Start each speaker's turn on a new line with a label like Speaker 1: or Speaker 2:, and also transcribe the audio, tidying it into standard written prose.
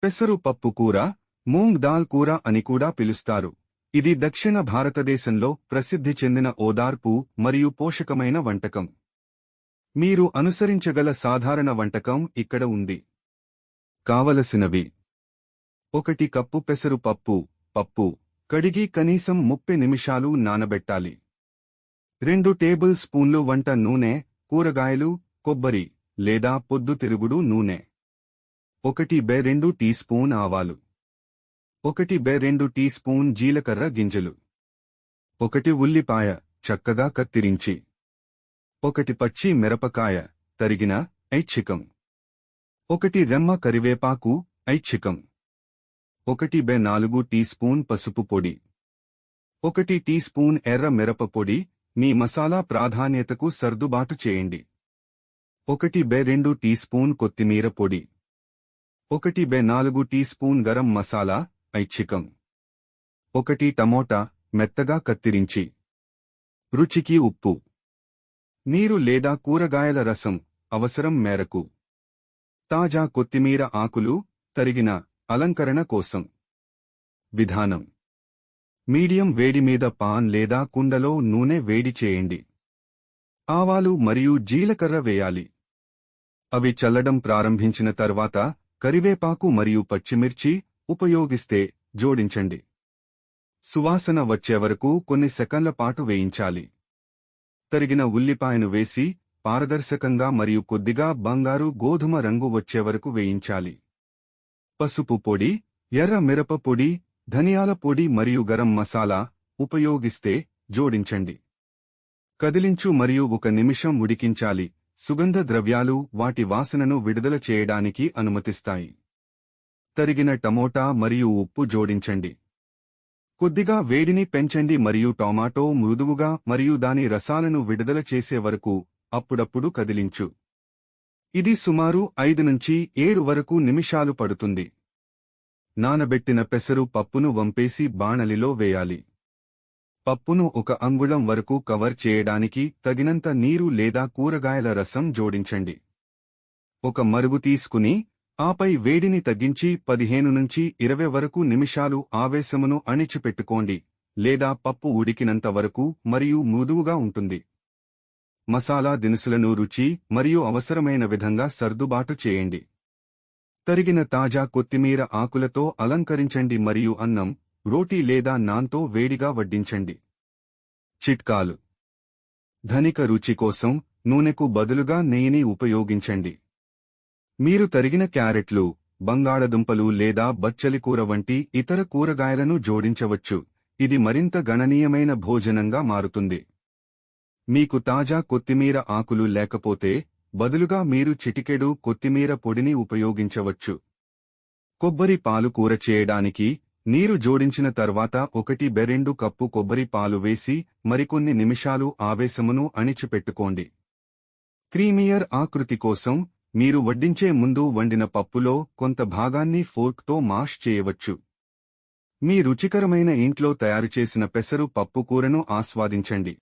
Speaker 1: పెసరు పప్పు కూర, మూంగ్ దాల్ కూర అని కూడా పిలుస్తారు. ఇది దక్షిణ భారతదేశంలో ప్రసిద్ధి చెందిన ఓదార్పు మరియు పోషకమైన వంటకం. మీరు అనుసరించగల సాధారణ వంటకం ఇక్కడ ఉంది. కావలసినవి: 1 కప్పు పెసరు పప్పు కడిగి కనీసం 30 నిమిషాలు నానబెట్టాలి. 2 టేబుల్ స్పూన్లు వంట నూనె, కూరగాయలు, కొబ్బరి లేదా పొద్దుతిరుగుడు నూనె. 1/2 టీ స్పూన్ ఆవాలు. 1/2 టీ స్పూన్ జీలకర్ర గింజలు. 1 ఉల్లిపాయ చక్కగా కత్తిరించి. 1 పచ్చి మిరపకాయ తరిగిన ఐచ్ఛికం. 1 రెమ్మ కరివేపాకు ఐచ్ఛికం. 1/4 టీ స్పూన్ పసుపు పొడి. 1 టీ స్పూన్ ఎర్ర మిరప పొడి. మీ మసాలా ప్రాధాన్యతకు సర్దుబాటు చేయండి. 1/2 టీ స్పూన్ కొత్తిమీర పొడి. 1/4 టీ స్పూన్ గరం మసాలా ఐచ్ఛికం. 1 టమోటా మెత్తగా కత్తిరించి. రుచికి ఉప్పు. నీరు లేదా కూరగాయల రసం అవసరం మేరకు. తాజా కొత్తిమీర ఆకులు తరిగిన అలంకరణ కోసం. విధానం: మీడియం వేడి మీద పాన్ లేదా కుండలో నూనె వేడి చేయండి. ఆవాలు మరియు జీలకర్ర వేయాలి. అవి చల్లడం ప్రారంభించిన తర్వాత కరివేపాకు మరియు పచ్చిమిర్చి ఉపయోగిస్తే జోడించండి. సువాసన వచ్చేవరకు కొన్ని సెకన్ల పాటు వేయించాలి. తరిగిన ఉల్లిపాయను వేసి పారదర్శకంగా మరియు కొద్దిగా బంగారు గోధుమ రంగు వచ్చేవరకు వేయించాలి. పసుపు పొడి, ఎర్ర మిరప పొడి, ధనియాల పొడి మరియు గరం మసాలా ఉపయోగిస్తే జోడించండి. కదిలించు మరియు 1 నిమిషం ఉడికించాలి. సుగంధ ద్రవ్యాలు వాటి వాసనను విడుదల చేయడానికి అనుమతిస్తాయి. తరిగిన టమోటా మరియు ఉప్పు జోడించండి. కొద్దిగా వేడిని పెంచండి మరియు టొమాటో మృదువుగా మరియు దాని రసాలను విడుదల చేసే వరకు అప్పుడప్పుడు కదిలించు. ఇది సుమారు 5 నుంచి 7 వరకు నిమిషాలు పడుతుంది. నానబెట్టిన పెసరు పప్పును వంపేసి బాణలిలో వేయాలి. పప్పును 1 అంగుళం వరకు కవర్ చేయడానికి తగినంత నీరు లేదా కూరగాయల రసం జోడించండి. 1 మరుగు తీసుకుని ఆపై వేడిని తగ్గించి 15 నుంచి 20 వరకు నిమిషాలు ఆవేశమును అణిచిపెట్టుకోండి లేదా పప్పు ఉడికినంత వరకు మరియు మృదువుగా ఉంటుంది. మసాలా దినుసులను రుచి మరియు అవసరమైన విధంగా సర్దుబాటు చేయండి. తరిగిన తాజా కొత్తిమీర ఆకులతో అలంకరించండి మరియు అన్నం, రోటీ లేదా నాన్తో వేడిగా వడ్డించండి. చిట్కాలు: ధనిక రుచి కోసం నూనెకు బదులుగా నెయ్యిని ఉపయోగించండి. మీరు తరిగిన క్యారెట్లు, బంగాళదుంపలు లేదా బచ్చలికూర వంటి ఇతర కూరగాయలను జోడించవచ్చు. ఇది మరింత గణనీయమైన భోజనంగా మారుతుంది. మీకు తాజా కొత్తిమీర ఆకులు లేకపోతే బదులుగా మీరు చిటికెడు కొత్తిమీర పొడిని ఉపయోగించవచ్చు. కొబ్బరి పాలు కూర చేయడానికి నీరు జోడించిన తర్వాత 1/2 కప్పు కొబ్బరి పాలు వేసి మరికొన్ని నిమిషాలు ఆవేశమును అణిచిపెట్టుకోండి. క్రీమియర్ ఆకృతి కోసం మీరు వడ్డించే ముందు వండిన పప్పులో కొంత భాగాన్ని ఫోర్క్తో మాష్ చేయవచ్చు. మీ రుచికరమైన ఇంట్లో తయారుచేసిన పెసరు పప్పు కూరను ఆస్వాదించండి.